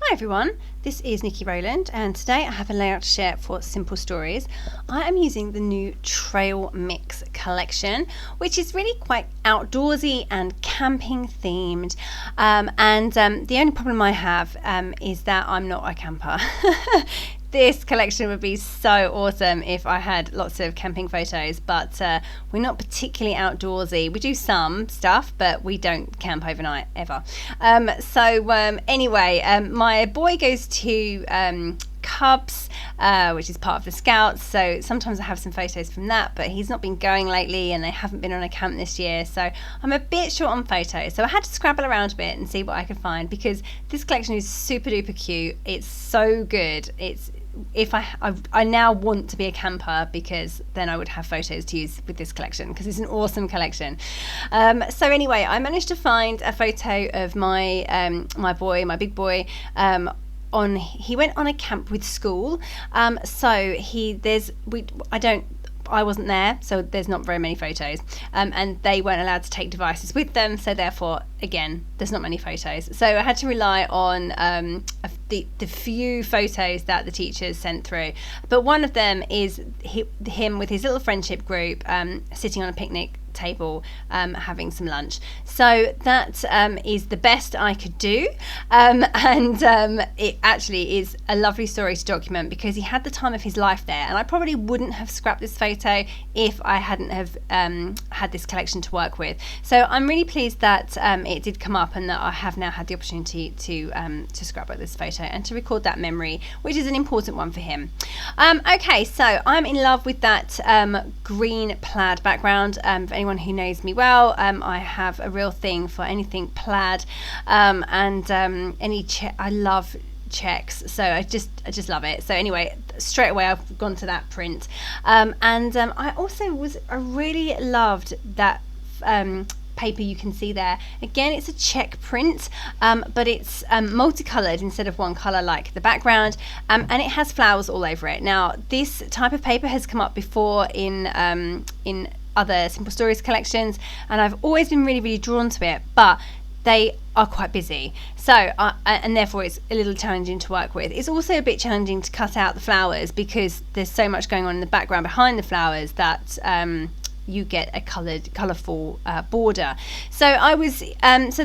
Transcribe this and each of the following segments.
Hi everyone, this is Nikki Rowland and today I have a layout to share for Simple Stories. I am using the new Trail Mix collection, which is really quite outdoorsy and camping themed. The only problem I have is that I'm not a camper. This collection would be so awesome if I had lots of camping photos, but we're not particularly outdoorsy. We do some stuff, but we don't camp overnight ever. Anyway, my boy goes to Cubs, which is part of the Scouts, so sometimes I have some photos from that, but he's not been going lately and they haven't been on a camp this year, so I'm a bit short on photos. So I had to scrabble around a bit and see what I could find, because this collection is super duper cute. It's so good. I now want to be a camper, because then I would have photos to use with this collection, because it's an awesome collection. So anyway, I managed to find a photo of my big boy. He went on a camp with school. I wasn't there, so there's not very many photos, and they weren't allowed to take devices with them, so therefore again there's not many photos, so I had to rely on the few photos that the teachers sent through. But one of them is him with his little friendship group sitting on a picnic table having some lunch. So that is the best I could do, it actually is a lovely story to document, because he had the time of his life there, and I probably wouldn't have scrapped this photo if I hadn't have had this collection to work with. So I'm really pleased that it did come up, and that I have now had the opportunity to scrapbook this photo and to record that memory, which is an important one for him. Okay, so I'm in love with that green plaid background. For anyone who knows me well, I have a real thing for anything plaid, I love checks, so I just love it. So anyway, straight away I've gone to that print, I really loved that paper you can see there. Again, it's a check print, but it's multicolored instead of one color like the background, and it has flowers all over it. Now, this type of paper has come up before in other Simple Stories collections, and I've always been really, really drawn to it, but they are quite busy, so and therefore it's a little challenging to work with. It's also a bit challenging to cut out the flowers, because there's so much going on in the background behind the flowers that you get a colourful border. So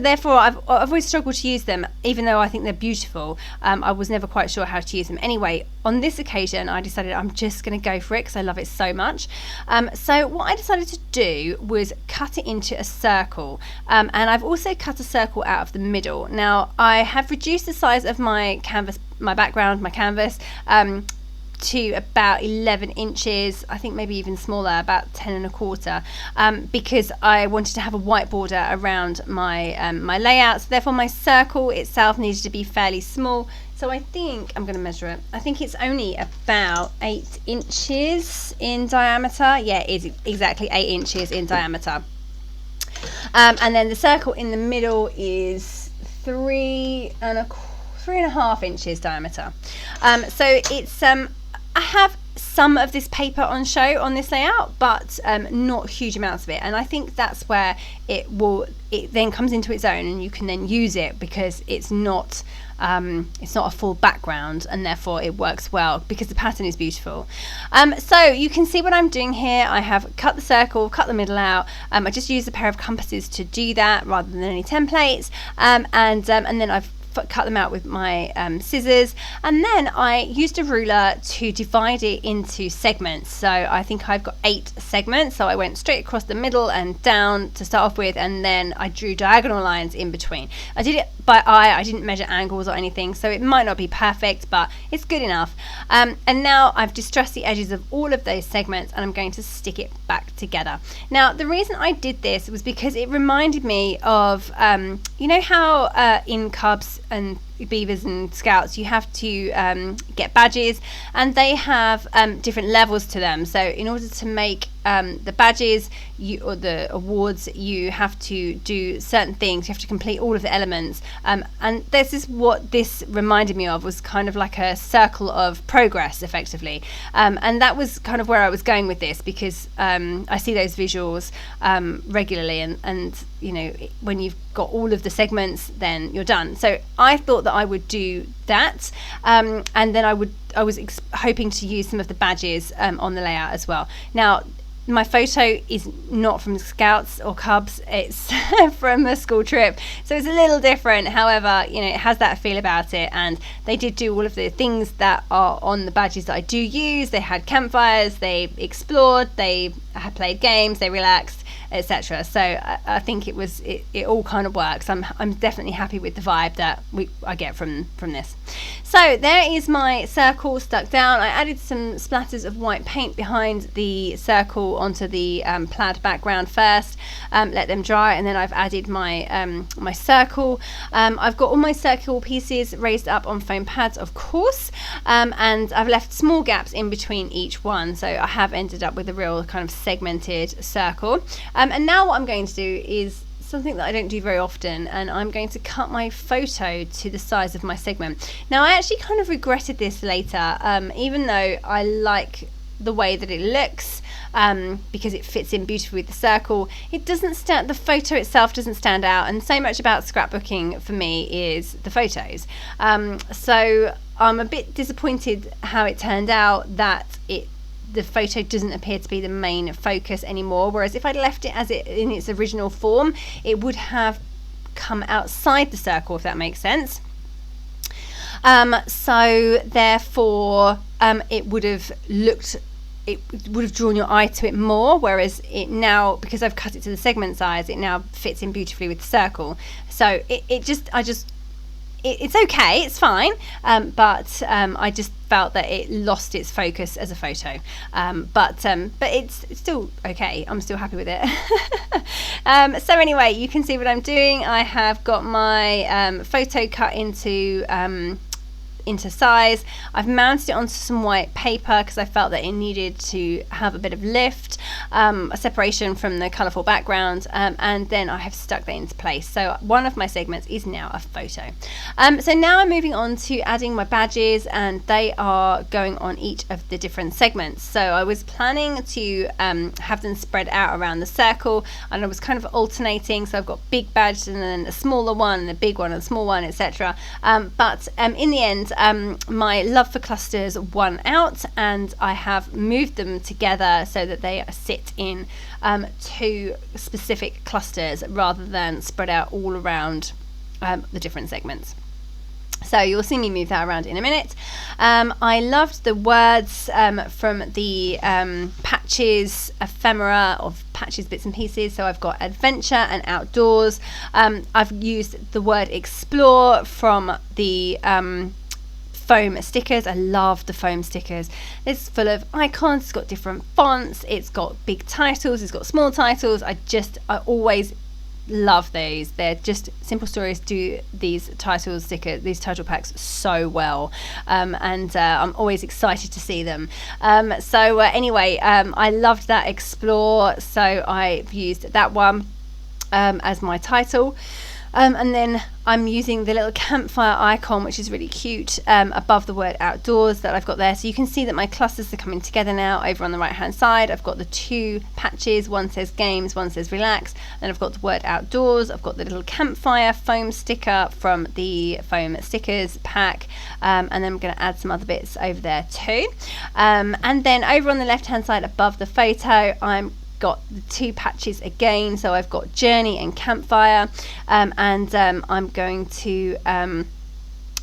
therefore I've always struggled to use them, even though I think they're beautiful. I was never quite sure how to use them. Anyway, on this occasion I decided I'm just going to go for it, because I love it so much. So what I decided to do was cut it into a circle, and I've also cut a circle out of the middle. Now, I have reduced the size of my canvas, my canvas, to about 11 inches, I think maybe even smaller, about 10.25, because I wanted to have a white border around my my layout. So therefore my circle itself needed to be fairly small. So I think I'm going to measure it. I think it's only about 8 inches in diameter. Yeah, it is exactly 8 inches in diameter. And then the circle in the middle is 3.5 inches diameter. So it's I have some of this paper on show on this layout, but not huge amounts of it, and I think that's where it then comes into its own, and you can then use it, because it's not a full background, and therefore it works well because the pattern is beautiful. So you can see what I'm doing here. I have cut the circle, cut the middle out. I just used a pair of compasses to do that rather than any templates, and then I've cut them out with my scissors, and then I used a ruler to divide it into segments. So I think I've got 8 segments, so I went straight across the middle and down to start off with, and then I drew diagonal lines in between. I did it by eye, I didn't measure angles or anything, so it might not be perfect, but it's good enough. And now I've distressed the edges of all of those segments, and I'm going to stick it back together. Now, the reason I did this was because it reminded me of you know how in Cubs and beavers and scouts you have to get badges, and they have different levels to them. So in order to make the badges or the awards, you have to do certain things. You have to complete all of the elements, and this is what this reminded me of, was kind of like a circle of progress effectively, and that was kind of where I was going with this, because I see those visuals regularly, and you know, when you've got all of the segments, then you're done. So I thought that that I would do that, and then I was hoping to use some of the badges on the layout as well. Now, my photo is not from Scouts or Cubs, it's from a school trip, so it's a little different. However, you know, it has that feel about it, and they did do all of the things that are on the badges that I do use. They had campfires, they explored, they had played games, they relaxed, etc. So I think it all kind of works. I'm definitely happy with the vibe that I get from this. So there is my circle stuck down. I added some splatters of white paint behind the circle onto the plaid background first, let them dry, and then I've added my my circle. I've got all my circle pieces raised up on foam pads, of course, and I've left small gaps in between each one, so I have ended up with a real kind of segmented circle. And now what I'm going to do is something that I don't do very often, and I'm going to cut my photo to the size of my segment. Now, I actually kind of regretted this later, even though I like the way that it looks, because it fits in beautifully with the circle. It doesn't stand, the photo itself doesn't stand out, and so much about scrapbooking for me is the photos. So I'm a bit disappointed how it turned out, that the photo doesn't appear to be the main focus anymore, whereas if I'd left it as it in its original form, it would have come outside the circle, if that makes sense. So therefore it would have drawn your eye to it more, whereas it now, because I've cut it to the segment size, it now fits in beautifully with the circle. So it's okay, it's fine, but I just felt that it lost its focus as a photo, but it's still okay. I'm still happy with it. So anyway, you can see what I'm doing. I have got my photo cut into size. I've mounted it onto some white paper because I felt that it needed to have a bit of lift, a separation from the colourful background, and then I have stuck that into place. So one of my segments is now a photo. So now I'm moving on to adding my badges, and they are going on each of the different segments. So I was planning to have them spread out around the circle, and I was kind of alternating. So I've got big badge and then a smaller one and a big one and a small one, etc. But in the end, my love for clusters won out, and I have moved them together so that they sit in two specific clusters rather than spread out all around the different segments. So you'll see me move that around in a minute. I loved the words from the patches, ephemera of patches, bits and pieces. So I've got adventure and outdoors. I've used the word explore from the foam stickers. I love the foam stickers. It's full of icons, it's got different fonts, it's got big titles, it's got small titles. I always love these. They're just, Simple Stories do these title packs so well, and I'm always excited to see them. Anyway, I loved that explore, so I've used that one as my title. And then I'm using the little campfire icon, which is really cute, above the word outdoors that I've got there. So you can see that my clusters are coming together now. Over on the right hand side, I've got the two patches. One says games, one says relax. Then I've got the word outdoors. I've got the little campfire foam sticker from the foam stickers pack. And then I'm going to add some other bits over there too. And then over on the left hand side above the photo, I'm got the two patches again, so I've got journey and campfire, and I'm going to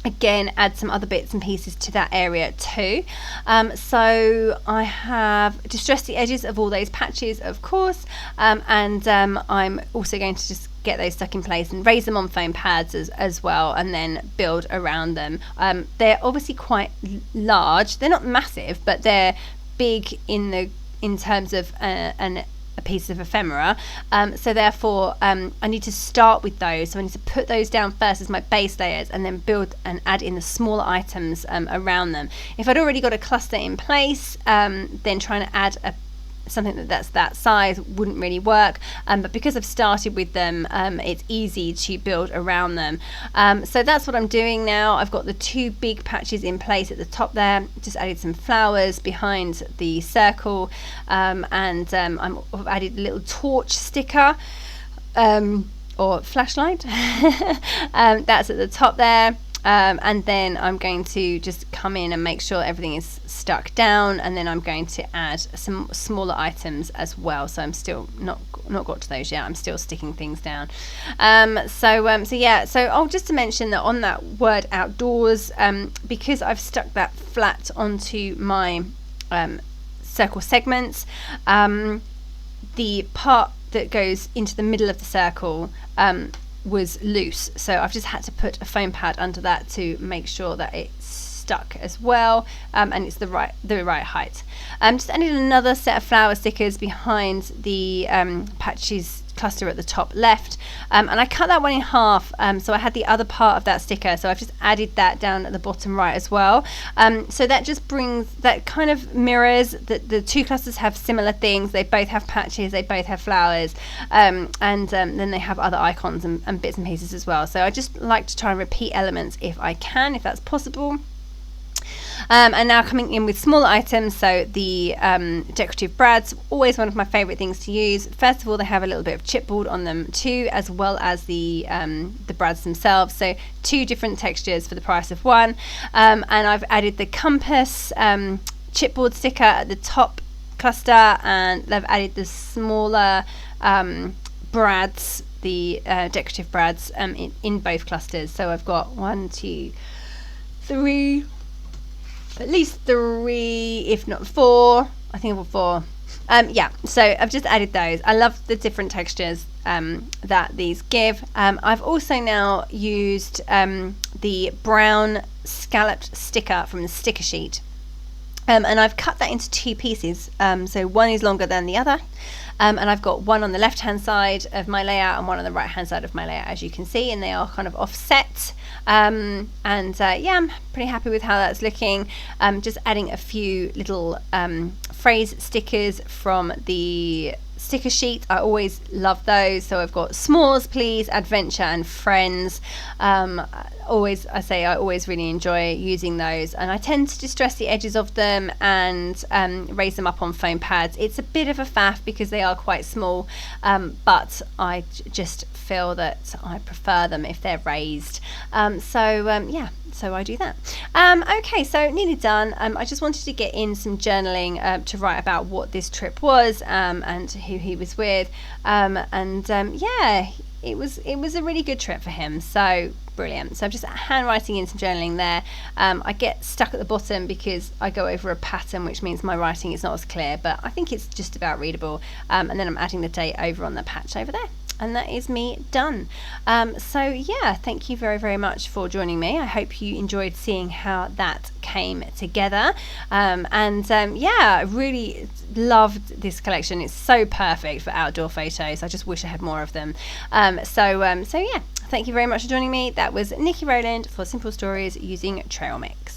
again add some other bits and pieces to that area too. So I have distressed the edges of all those patches, of course, and I'm also going to just get those stuck in place and raise them on foam pads as well, and then build around them. They're obviously quite large, they're not massive, but they're big in terms of a piece of ephemera, so therefore I need to start with those. So I need to put those down first as my base layers, and then build and add in the smaller items around them. If I'd already got a cluster in place, then trying to add something that's that size wouldn't really work, but because I've started with them, it's easy to build around them. So that's what I'm doing now. I've got the two big patches in place at the top there, just added some flowers behind the circle, and I've added a little torch sticker, or flashlight, that's at the top there. and then I'm going to just come in and make sure everything is stuck down, and then I'm going to add some smaller items as well. So I'm still not got to those yet. I'm still sticking things down. So just to mention that on that word outdoors, because I've stuck that flat onto my circle segments, the part that goes into the middle of the circle was loose, so I've just had to put a foam pad under that to make sure that it's stuck as well, and it's the right height. Just added another set of flower stickers behind the patches cluster at the top left, and I cut that one in half, so I had the other part of that sticker, so I've just added that down at the bottom right as well. So that just brings, that kind of mirrors that the two clusters have similar things. They both have patches, they both have flowers, and then they have other icons and bits and pieces as well. So I just like to try and repeat elements if I can, if that's possible. And now coming in with smaller items, so the decorative brads, always one of my favourite things to use. First of all, they have a little bit of chipboard on them too, as well as the brads themselves, so 2 different textures for the price of one. And I've added the compass chipboard sticker at the top cluster, and I've added the smaller brads, the decorative brads, in both clusters. So I've got 1, 2, 3, at least 3, if not 4. I think I've got 4. So I've just added those. I love the different textures that these give. I've also now used the brown scalloped sticker from the sticker sheet, and I've cut that into 2 pieces, so one is longer than the other, and I've got one on the left hand side of my layout and one on the right hand side of my layout, as you can see, and they are kind of offset. I'm pretty happy with how that's looking. Just adding a few little phrase stickers from the sticker sheet. I always love those. So I've got s'mores, please, adventure, and friends. I always really enjoy using those, and I tend to distress the edges of them and raise them up on foam pads. It's a bit of a faff because they are quite small, but I just feel that I prefer them if they're raised. So I do that. Okay, so nearly done. I just wanted to get in some journaling to write about what this trip was, and who he was with, it was a really good trip for him. So brilliant. So I'm just handwriting in some journaling there. I get stuck at the bottom because I go over a pattern, which means my writing is not as clear, but I think it's just about readable. And then I'm adding the date over on the patch over there. And that is me done. Thank you very, very much for joining me. I hope you enjoyed seeing how that came together. I really loved this collection. It's so perfect for outdoor photos. I just wish I had more of them. Thank you very much for joining me. That was Nikki Rowland for Simple Stories using Trail Mix.